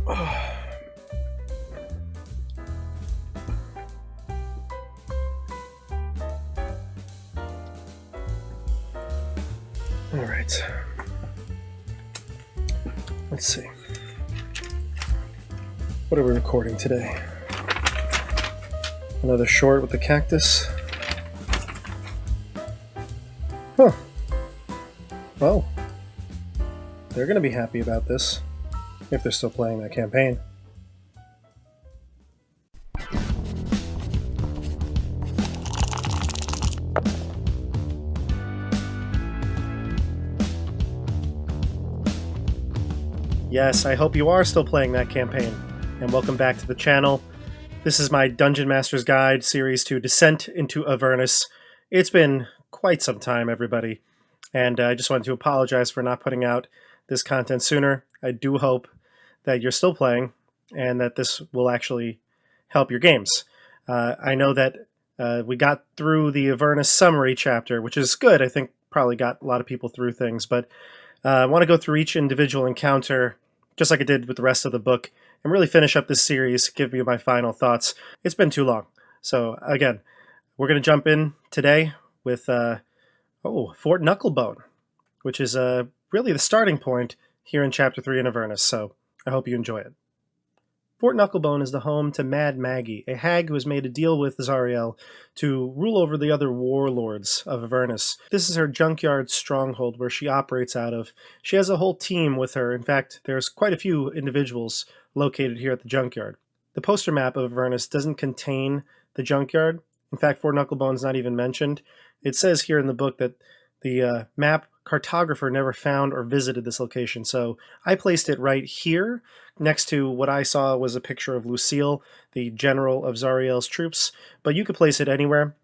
Alright. Let's see. What are we recording today? Another short with the cactus? Huh. Well, they're gonna be happy about this, if they're still playing that campaign. Yes, I hope you are still playing that campaign, and welcome back to the channel. This is my Dungeon Master's Guide series to Descent into Avernus. It's been quite some time, everybody, and I just wanted to apologize for not putting out this content sooner. I do hope that you're still playing, and that this will actually help your games. I know that we got through the Avernus summary chapter, which is good. I think probably got a lot of people through things, but I want to go through each individual encounter, just like I did with the rest of the book, and really finish up this series, give you my final thoughts. It's been too long. So again, we're going to jump in today with Fort Knucklebone, which is really the starting point here in Chapter 3 in Avernus, so I hope you enjoy it. Fort Knucklebone is the home to Mad Maggie, a hag who has made a deal with Zariel to rule over the other warlords of Avernus. This is her junkyard stronghold where she operates out of. She has a whole team with her. In fact, there's quite a few individuals located here at the junkyard. The poster map of Avernus doesn't contain the junkyard. In fact, Fort Knucklebone is not even mentioned. It says here in the book that the map cartographer never found or visited this location, so I placed it right here next to what I saw was a picture of Lucille, the general of Zariel's troops, but you could place it anywhere.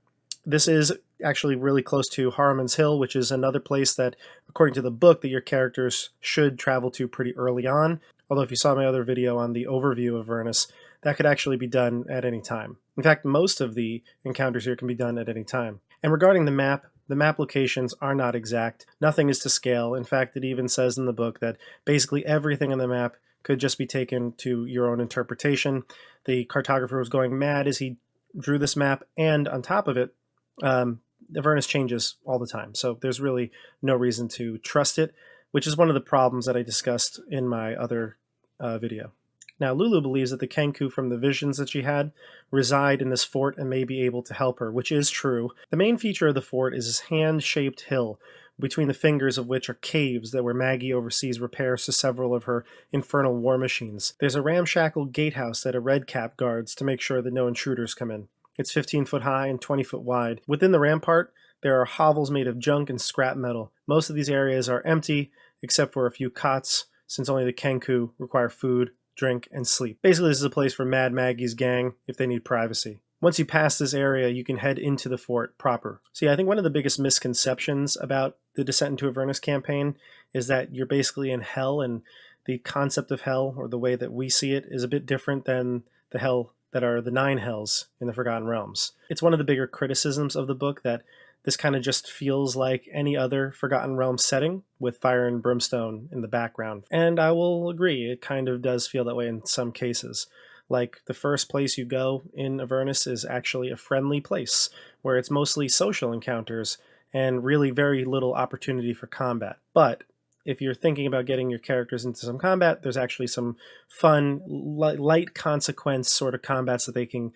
This is actually really close to Harriman's Hill, which is another place that, according to the book, that your characters should travel to pretty early on, although if you saw my other video on the overview of Avernus, that could actually be done at any time. In fact, most of the encounters here can be done at any time. And regarding the map locations are not exact. Nothing is to scale. In fact, it even says in the book that basically everything on the map could just be taken to your own interpretation. The cartographer was going mad as he drew this map, and on top of it, Avernus changes all the time, so there's really no reason to trust it, which is one of the problems that I discussed in my other video. Now, Lulu believes that the Kenku from the visions that she had reside in this fort and may be able to help her, which is true. The main feature of the fort is this hand-shaped hill, between the fingers of which are caves that where Maggie oversees repairs to several of her infernal war machines. There's a ramshackle gatehouse that a redcap guards to make sure that no intruders come in. It's 15 foot high and 20 foot wide. Within the rampart, there are hovels made of junk and scrap metal. Most of these areas are empty, except for a few cots, since only the Kenku require food, drink, and sleep. Basically, this is a place for Mad Maggie's gang if they need privacy. Once you pass this area, you can head into the fort proper. See, I think one of the biggest misconceptions about the Descent into Avernus campaign is that you're basically in hell, and the concept of hell, or the way that we see it, is a bit different than the hell that are the 9 hells in the Forgotten Realms. It's one of the bigger criticisms of the book that this kind of just feels like any other Forgotten Realms setting with fire and brimstone in the background. And I will agree, it kind of does feel that way in some cases. Like, the first place you go in Avernus is actually a friendly place, where it's mostly social encounters and really very little opportunity for combat. But if you're thinking about getting your characters into some combat, there's actually some fun, light consequence sort of combats that they can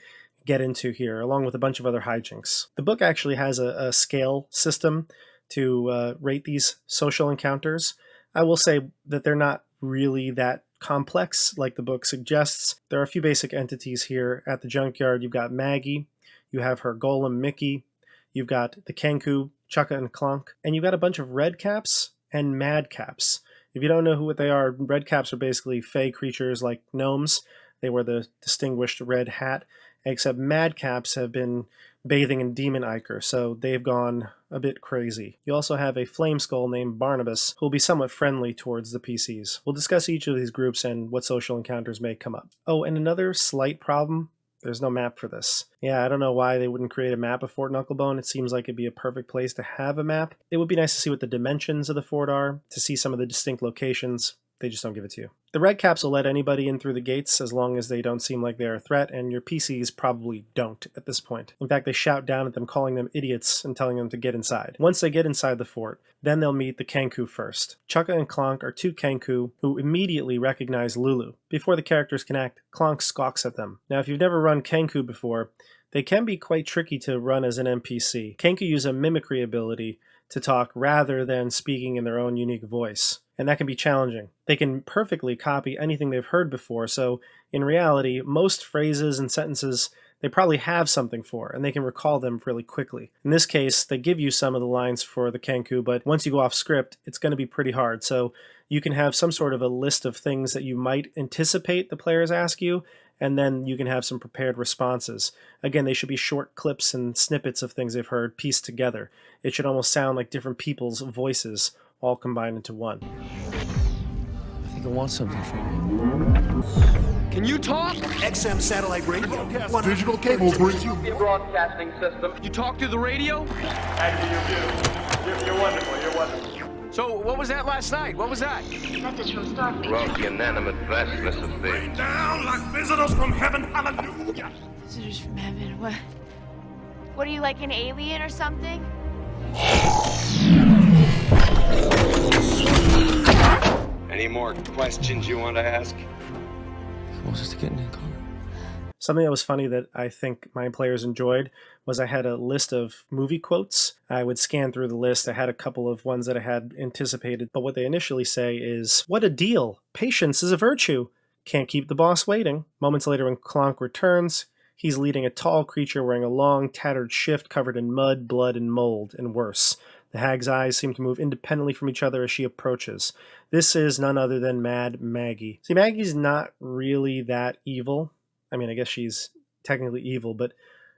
get into here, along with a bunch of other hijinks. The book actually has a scale system to rate these social encounters. I will say that they're not really that complex like the book suggests. There are a few basic entities here at the junkyard. You've got Maggie, you have her golem Mickey, you've got the Kenku, Chukka and Clunk, and you've got a bunch of redcaps and madcaps. If you don't know what they are, redcaps are basically fey creatures like gnomes. They wear the distinguished red hat, except madcaps have been bathing in demon ichor, so they've gone a bit crazy. You also have a flame skull named Barnabas, who will be somewhat friendly towards the PCs. We'll discuss each of these groups and what social encounters may come up. Oh, and another slight problem, there's no map for this. Yeah, I don't know why they wouldn't create a map of Fort Knucklebone. It seems like it'd be a perfect place to have a map. It would be nice to see what the dimensions of the fort are, to see some of the distinct locations. They just don't give it to you. The red caps will let anybody in through the gates as long as they don't seem like they're a threat, and your PCs probably don't at this point. In fact, they shout down at them, calling them idiots and telling them to get inside. Once they get inside the fort, then they'll meet the Kenku first. Chukka and Clonk are two Kenku who immediately recognize Lulu. Before the characters can act, Clonk squawks at them. Now, if you've never run Kenku before, they can be quite tricky to run as an NPC. Kenku use a mimicry ability to talk rather than speaking in their own unique voice, and that can be challenging. They can perfectly copy anything they've heard before, so in reality, most phrases and sentences they probably have something for, and they can recall them really quickly. In this case, they give you some of the lines for the Kenku, but once you go off script, it's going to be pretty hard, so you can have some sort of a list of things that you might anticipate the players ask you, and then you can have some prepared responses. Again, they should be short clips and snippets of things they've heard pieced together. It should almost sound like different people's voices all combined into one. I think I want something from you. Can you talk? XM satellite radio. Digital cable brings you. Broadcasting system. You talk through the radio? Actually, you do. You're wonderful. You're wonderful. So, what was that last night? What was that? Message from Starfleet. Wrote the inanimate vastness of space. Down like visitors from heaven, hallelujah. Visitors from heaven. What are you, like an alien or something? Any more questions you want to ask? He wants us to get in the car. Something that was funny that I think my players enjoyed was I had a list of movie quotes. I would scan through the list. I had a couple of ones that I had anticipated, but what they initially say is, "What a deal! Patience is a virtue. Can't keep the boss waiting." Moments later when Clonk returns, he's leading a tall creature wearing a long, tattered shift covered in mud, blood, and mold, and worse. The hag's eyes seem to move independently from each other as she approaches. This is none other than Mad Maggie. See, Maggie's not really that evil. I mean, I guess she's technically evil, but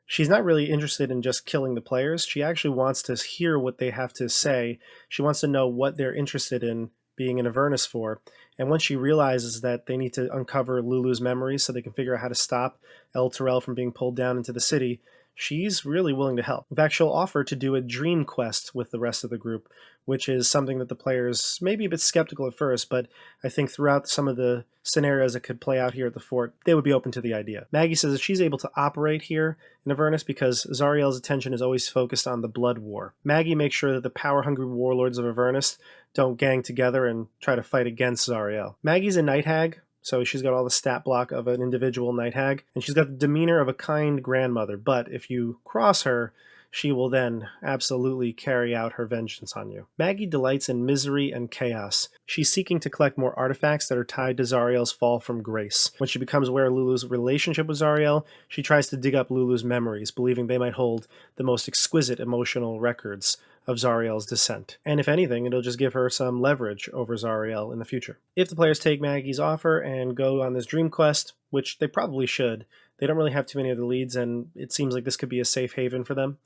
she's not really interested in just killing the players. She actually wants to hear what they have to say. She wants to know what they're interested in being in Avernus for. And once she realizes that they need to uncover Lulu's memories so they can figure out how to stop El Terrell from being pulled down into the city, she's really willing to help. In fact, she'll offer to do a dream quest with the rest of the group, which is something that the players may be a bit skeptical at first, but I think throughout some of the scenarios that could play out here at the fort, they would be open to the idea. Maggie says that she's able to operate here in Avernus because Zariel's attention is always focused on the blood war. Maggie makes sure that the power-hungry warlords of Avernus don't gang together and try to fight against Zariel. Maggie's a night hag, so she's got all the stat block of an individual night hag, and she's got the demeanor of a kind grandmother, but if you cross her, she will then absolutely carry out her vengeance on you. Maggie delights in misery and chaos. She's seeking to collect more artifacts that are tied to Zariel's fall from grace. When she becomes aware of Lulu's relationship with Zariel, she tries to dig up Lulu's memories, believing they might hold the most exquisite emotional records of Zariel's descent. And if anything, it'll just give her some leverage over Zariel in the future. If the players take Maggie's offer and go on this dream quest, which they probably should, they don't really have too many other leads, and it seems like this could be a safe haven for them,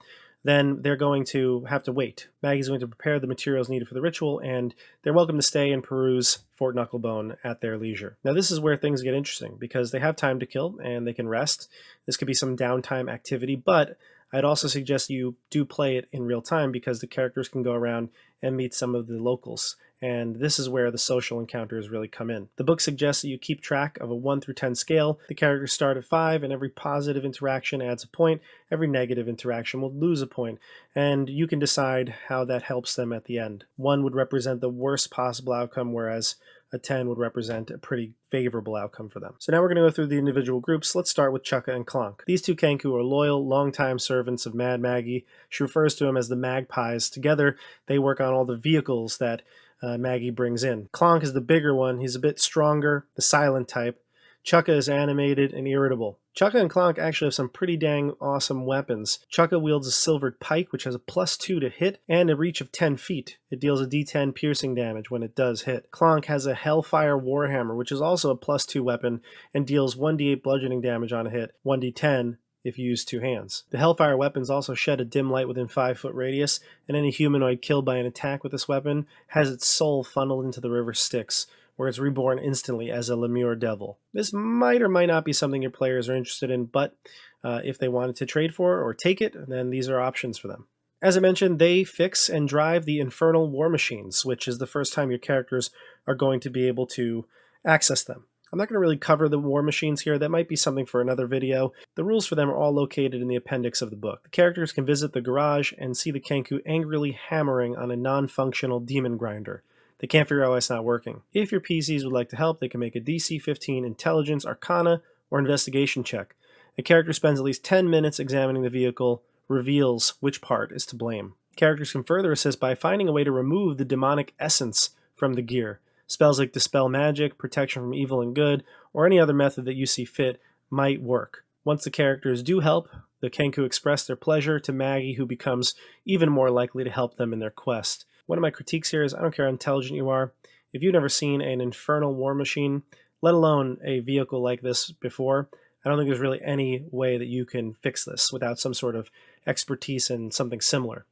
then they're going to have to wait. Maggie's going to prepare the materials needed for the ritual, and they're welcome to stay and peruse Fort Knucklebone at their leisure. Now this is where things get interesting, because they have time to kill, and they can rest. This could be some downtime activity, but I'd also suggest you do play it in real time, because the characters can go around and meet some of the locals. And this is where the social encounters really come in. The book suggests that you keep track of a 1 through 10 scale. The characters start at 5, and every positive interaction adds a point. Every negative interaction will lose a point, and you can decide how that helps them at the end. 1 would represent the worst possible outcome, whereas a 10 would represent a pretty favorable outcome for them. So now we're going to go through the individual groups. Let's start with Chukka and Clonk. These two Kenku are loyal, longtime servants of Mad Maggie. She refers to them as the Magpies. Together, they work on all the vehicles that Maggie brings in. Clonk is the bigger one. He's a bit stronger, the silent type. Chukka is animated and irritable. Chukka and Clonk actually have some pretty dang awesome weapons. Chukka wields a silvered pike, which has a +2 to hit and a reach of 10 feet. It deals a d10 piercing damage when it does hit. Clonk has a Hellfire Warhammer, which is also a +2 weapon and deals 1d8 bludgeoning damage on a hit, 1d10 if you use 2 hands. The Hellfire Weapons also shed a dim light within 5-foot radius, and any humanoid killed by an attack with this weapon has its soul funneled into the river Styx, where it's reborn instantly as a Lemure Devil. This might or might not be something your players are interested in, but if they wanted to trade for or take it, then these are options for them. As I mentioned, they fix and drive the infernal war machines, which is the first time your characters are going to be able to access them. I'm not going to really cover the war machines here. That might be something for another video. The rules for them are all located in the appendix of the book. The characters can visit the garage and see the Kenku angrily hammering on a non-functional demon grinder. They can't figure out why it's not working. If your PCs would like to help, they can make a DC 15 Intelligence, Arcana, or Investigation check. A character spends at least 10 minutes examining the vehicle, reveals which part is to blame. Characters can further assist by finding a way to remove the demonic essence from the gear. Spells like Dispel Magic, Protection from Evil and Good, or any other method that you see fit might work. Once the characters do help, the Kenku express their pleasure to Maggie, who becomes even more likely to help them in their quest. One of my critiques here is I don't care how intelligent you are. If you've never seen an infernal war machine, let alone a vehicle like this before, I don't think there's really any way that you can fix this without some sort of expertise in something similar.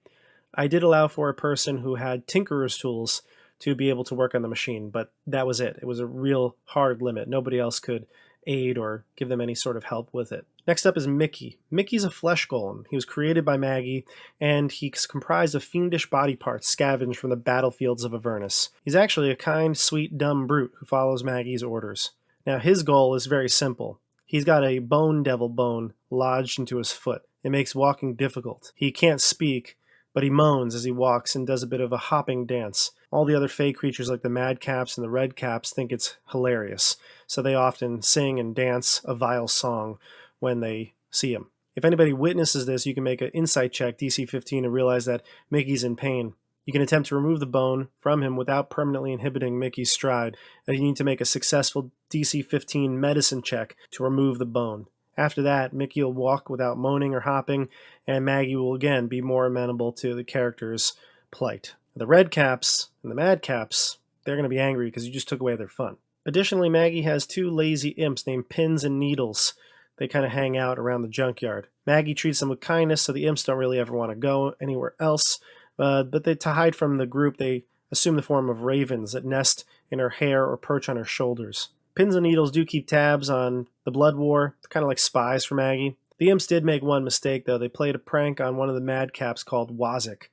I did allow for a person who had tinkerer's tools to be able to work on the machine, but that was it. It was a real hard limit. Nobody else could aid or give them any sort of help with it. Next up is Mickey. Mickey's a flesh golem. He was created by Maggie, and he's comprised of fiendish body parts scavenged from the battlefields of Avernus. He's actually a kind, sweet, dumb brute who follows Maggie's orders. Now, his goal is very simple. He's got a bone devil bone lodged into his foot. It makes walking difficult. He can't speak, but he moans as he walks and does a bit of a hopping dance. All the other fey creatures like the madcaps and the redcaps think it's hilarious, so they often sing and dance a vile song when they see him. If anybody witnesses this, you can make an insight check, DC 15, and realize that Mickey's in pain. You can attempt to remove the bone from him without permanently inhibiting Mickey's stride, and you need to make a successful DC 15 medicine check to remove the bone. After that, Mickey will walk without moaning or hopping, and Maggie will again be more amenable to the character's plight. The redcaps and the madcaps, they're going to be angry because you just took away their fun. Additionally, Maggie has two lazy imps named Pins and Needles. They kind of hang out around the junkyard. Maggie treats them with kindness, so the imps don't really ever want to go anywhere else. But to hide from the group, they assume the form of ravens that nest in her hair or perch on her shoulders. Pins and Needles do keep tabs on the blood war. They're kind of like spies for Maggie. The imps did make one mistake, though. They played a prank on one of the madcaps called Wazik.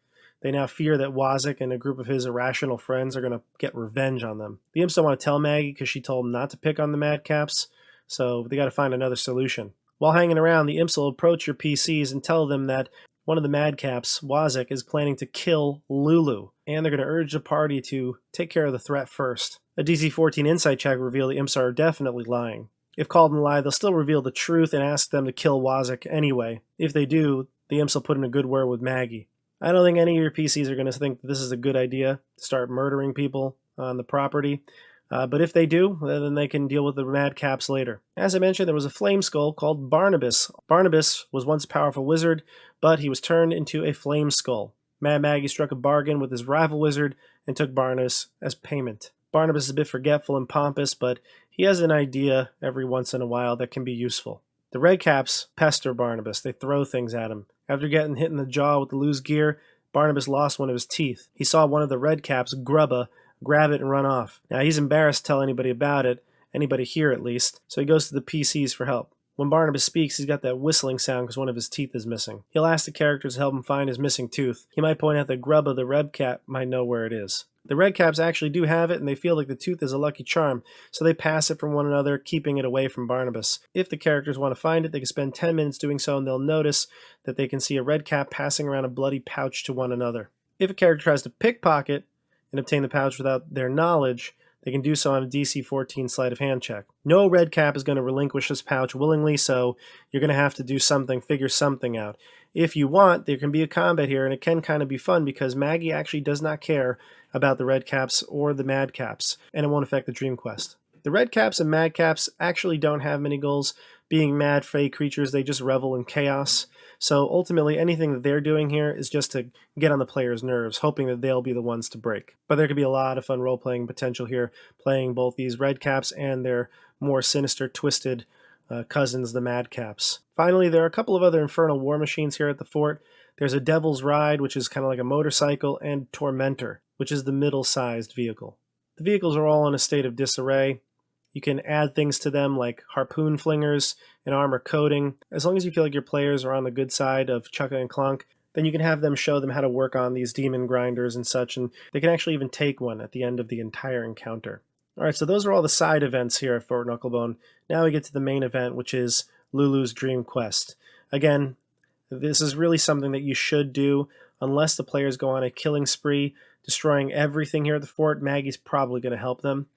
They now fear that Wazik and a group of his irrational friends are going to get revenge on them. The imps don't want to tell Maggie because she told them not to pick on the madcaps, so they got to find another solution. While hanging around, the imps will approach your PCs and tell them that one of the madcaps, Wazik, is planning to kill Lulu, and they're going to urge the party to take care of the threat first. A DC 14 insight check revealed the imps are definitely lying. If called in lie, they'll still reveal the truth and ask them to kill Wazik anyway. If they do, the imps will put in a good word with Maggie. I don't think any of your PCs are going to think that this is a good idea to start murdering people on the property. But if they do, then they can deal with the madcaps later. As I mentioned, there was a flame skull called Barnabas. Barnabas was once a powerful wizard, but he was turned into a flame skull. Mad Maggie struck a bargain with his rival wizard and took Barnabas as payment. Barnabas is a bit forgetful and pompous, but he has an idea every once in a while that can be useful. The redcaps pester Barnabas. They throw things at him. After getting hit in the jaw with the loose gear, Barnabas lost one of his teeth. He saw one of the redcaps, Grubba, grab it and run off. Now he's embarrassed to tell anybody about it, anybody here at least, so he goes to the PCs for help. When Barnabas speaks, he's got that whistling sound because one of his teeth is missing. He'll ask the characters to help him find his missing tooth. He might point out that Grubba, the redcap, might know where it is. The redcaps actually do have it, and they feel like the tooth is a lucky charm, so they pass it from one another, keeping it away from Barnabas. If the characters want to find it, they can spend 10 minutes doing so, and they'll notice that they can see a redcap passing around a bloody pouch to one another. If a character tries to pickpocket and obtain the pouch without their knowledge, they can do so on a DC 14 sleight of hand check. No redcap is going to relinquish this pouch willingly, so you're going to have to do something, figure something out. If you want, there can be a combat here, and it can kind of be fun because Maggie actually does not care about the redcaps or the madcaps, and it won't affect the dream quest. The redcaps and madcaps actually don't have many goals. Being mad fey creatures, they just revel in chaos. So ultimately, anything that they're doing here is just to get on the player's nerves, hoping that they'll be the ones to break. But there could be a lot of fun role-playing potential here, playing both these redcaps and their more sinister, twisted cousins, the madcaps. Finally, there are a couple of other infernal war machines here at the fort. There's a Devil's Ride, which is kind of like a motorcycle, and Tormentor, which is the middle-sized vehicle. The vehicles are all in a state of disarray. You can add things to them like harpoon flingers and armor coating. As long as you feel like your players are on the good side of Chukka and Clunk, then you can have them show them how to work on these demon grinders and such, and they can actually even take one at the end of the entire encounter. Alright, so those are all the side events here at Fort Knucklebone. Now we get to the main event, which is Lulu's Dream Quest. Again, this is really something that you should do unless the players go on a killing spree, destroying everything here at the fort. Maggie's probably going to help them.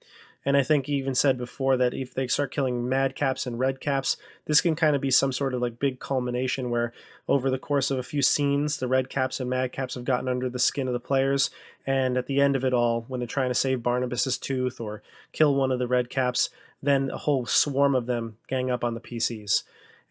And I think he even said before that if they start killing madcaps and redcaps, this can kind of be some sort of like big culmination where over the course of a few scenes, the redcaps and madcaps have gotten under the skin of the players. And at the end of it all, when they're trying to save Barnabas's tooth or kill one of the redcaps, then a whole swarm of them gang up on the PCs.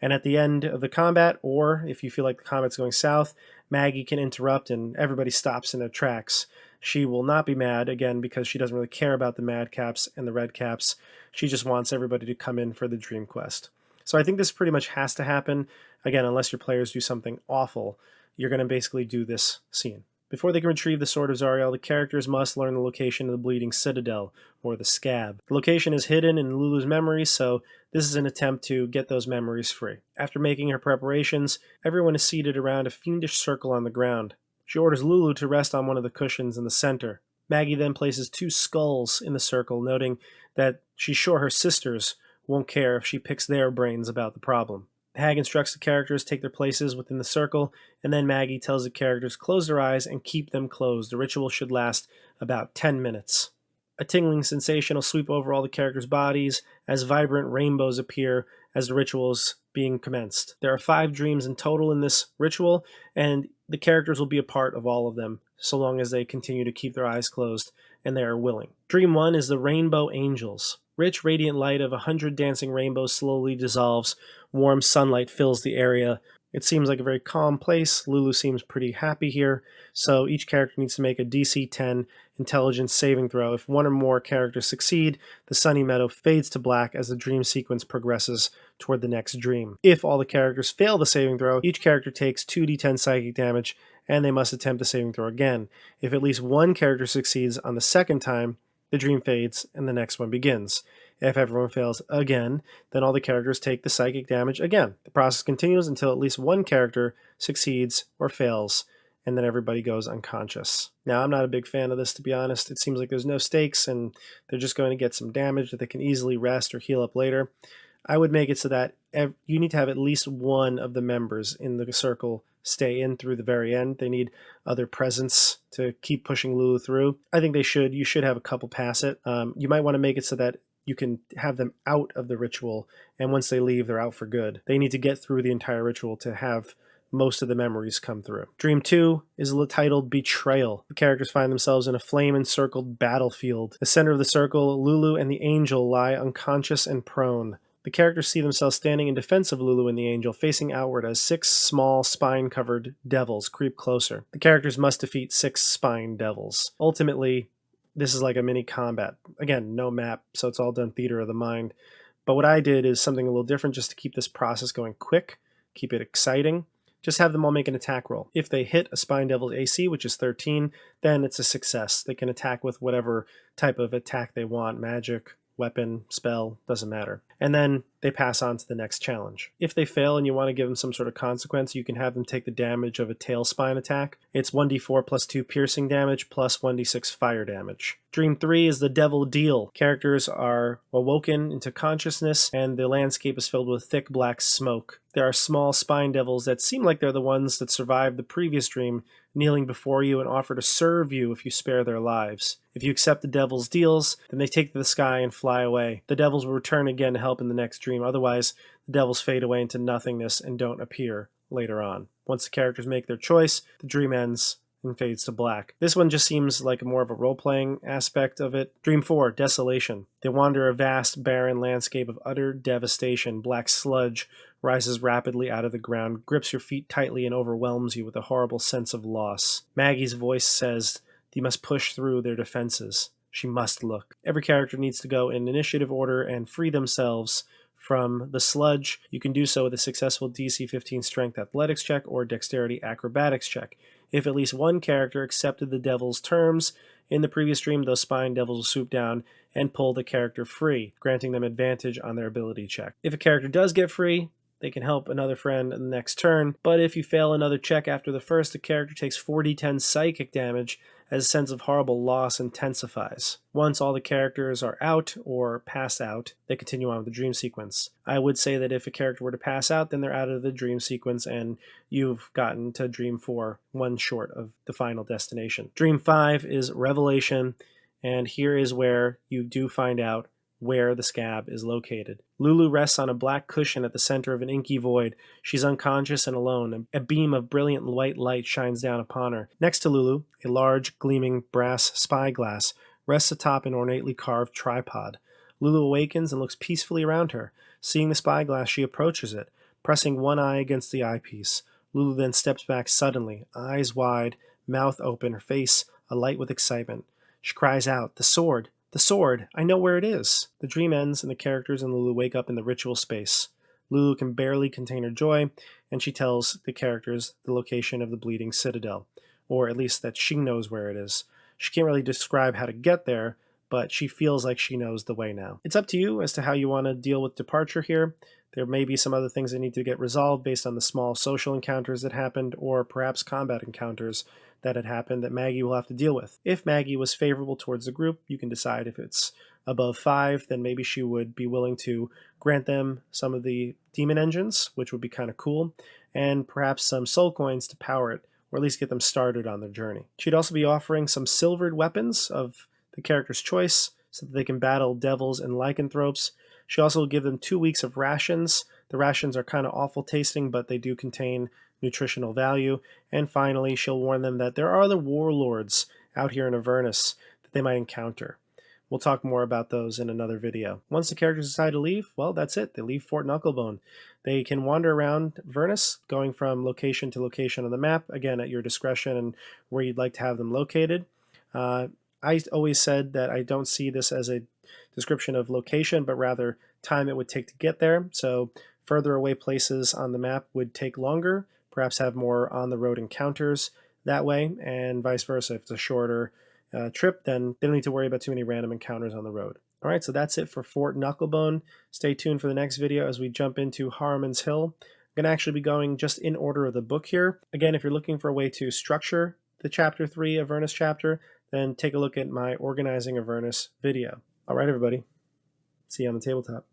And at the end of the combat, or if you feel like the combat's going south, Maggie can interrupt and everybody stops in their tracks. She will not be mad, again, because she doesn't really care about the madcaps and the redcaps. She just wants everybody to come in for the dream quest. So I think this pretty much has to happen. Again, unless your players do something awful, you're going to basically do this scene. Before they can retrieve the Sword of Zariel, the characters must learn the location of the Bleeding Citadel, or the Scab. The location is hidden in Lulu's memories, so this is an attempt to get those memories free. After making her preparations, everyone is seated around a fiendish circle on the ground. She orders Lulu to rest on one of the cushions in the center. Maggie then places 2 skulls in the circle, noting that she's sure her sisters won't care if she picks their brains about the problem. The hag instructs the characters to take their places within the circle, and then Maggie tells the characters to close their eyes and keep them closed. The ritual should last about 10 minutes. A tingling sensation will sweep over all the characters' bodies as vibrant rainbows appear as the ritual is being commenced. There are 5 dreams in total in this ritual, and the characters will be a part of all of them, so long as they continue to keep their eyes closed and they are willing. Dream 1 is the Rainbow Angels. Rich, radiant light of 100 dancing rainbows slowly dissolves. Warm sunlight fills the area. It seems like a very calm place. Lulu seems pretty happy here, so each character needs to make a DC 10 intelligence saving throw. If one or more characters succeed, the sunny meadow fades to black as the dream sequence progresses toward the next dream. If all the characters fail the saving throw, each character takes 2d10 psychic damage, and they must attempt the saving throw again. If at least one character succeeds on the second time, the dream fades and the next one begins. If everyone fails again, then all the characters take the psychic damage again. The process continues until at least one character succeeds or fails, and then everybody goes unconscious. Now, I'm not a big fan of this, to be honest. It seems like there's no stakes, and they're just going to get some damage that they can easily rest or heal up later. I would make it so that you need to have at least one of the members in the circle stay in through the very end. They need other presence to keep pushing Lulu through. I think you should have a couple pass it. You might want to make it so that you can have them out of the ritual, and once they leave, they're out for good. They need to get through the entire ritual to have most of the memories come through. Dream 2 is titled Betrayal. The characters find themselves in a flame-encircled battlefield. The center of the circle, Lulu and the angel lie unconscious and prone. The characters see themselves standing in defense of Lulu and the angel, facing outward as 6 small spine-covered devils creep closer. The characters must defeat 6 spine devils. Ultimately, this is like a mini combat. Again, no map, so it's all done theater of the mind. But what I did is something a little different just to keep this process going quick, keep it exciting. Just have them all make an attack roll. If they hit a Spine Devil's AC, which is 13, then it's a success. They can attack with whatever type of attack they want, magic, weapon, spell, doesn't matter. And then they pass on to the next challenge. If they fail and you want to give them some sort of consequence, you can have them take the damage of a tail spine attack. It's 1d4 plus 2 piercing damage plus 1d6 fire damage. Dream 3 is the Devil Deal. Characters are awoken into consciousness and the landscape is filled with thick black smoke. There are small spine devils that seem like they're the ones that survived the previous dream, kneeling before you and offer to serve you if you spare their lives. If you accept the devil's deals, then they take to the sky and fly away. The devils will return again to help in the next dream. Otherwise, the devils fade away into nothingness and don't appear later on. Once the characters make their choice, the dream ends and fades to black. This one just seems like more of a role-playing aspect of it. Dream 4, Desolation. They wander a vast, barren landscape of utter devastation. Black sludge rises rapidly out of the ground, grips your feet tightly, and overwhelms you with a horrible sense of loss. Maggie's voice says you must push through their defenses. She must look. Every character needs to go in initiative order and free themselves from the sludge. You can do so with a successful DC 15 Strength Athletics check or Dexterity Acrobatics check. If at least one character accepted the devil's terms in the previous dream, those spine devils will swoop down and pull the character free, granting them advantage on their ability check. If a character does get free, They can help another friend in the next turn, but if you fail another check after the first, the character takes 4d10 psychic damage as a sense of horrible loss intensifies. Once all the characters are out or pass out, they continue on with the dream sequence. I would say that if a character were to pass out, then they're out of the dream sequence and you've gotten to Dream 4, one short of the final destination. Dream 5 is Revelation, and here is where you do find out where the scab is located. Lulu rests on a black cushion at the center of an inky void. She's unconscious and alone. A beam of brilliant white light shines down upon her. Next to Lulu, a large, gleaming brass spyglass rests atop an ornately carved tripod. Lulu awakens and looks peacefully around her. Seeing the spyglass, she approaches it, pressing one eye against the eyepiece. Lulu then steps back suddenly, eyes wide, mouth open, her face alight with excitement. She cries out, "The sword! The sword! I know where it is!" The dream ends, and the characters and Lulu wake up in the ritual space. Lulu can barely contain her joy, and she tells the characters the location of the Bleeding Citadel, or at least that she knows where it is. She can't really describe how to get there, but she feels like she knows the way now. It's up to you as to how you want to deal with departure here. There may be some other things that need to get resolved based on the small social encounters that happened, or perhaps combat encounters that had happened that Maggie will have to deal with. If Maggie was favorable towards the group, you can decide if it's above 5, then maybe she would be willing to grant them some of the demon engines, which would be kind of cool, and perhaps some soul coins to power it, or at least get them started on their journey. She'd also be offering some silvered weapons of the character's choice so that they can battle devils and lycanthropes. She also will give them 2 weeks of rations. The rations are kind of awful tasting, but they do contain nutritional value. And finally, she'll warn them that there are other warlords out here in Avernus that they might encounter. We'll talk more about those in another video. Once the characters decide to leave, well, that's it. They leave Fort Knucklebone. They can wander around Avernus, going from location to location on the map, again, at your discretion and where you'd like to have them located. I always said that I don't see this as a description of location, but rather time it would take to get there. So further away places on the map would take longer, perhaps have more on-the-road encounters that way, and vice versa. If it's a shorter trip, then they don't need to worry about too many random encounters on the road. All right, so that's it for Fort Knucklebone. Stay tuned for the next video as we jump into Harmon's Hill. I'm going to actually be going just in order of the book here. Again, if you're looking for a way to structure the Chapter 3 Avernus chapter, then take a look at my Organizing Avernus video. All right, everybody. See you on the tabletop.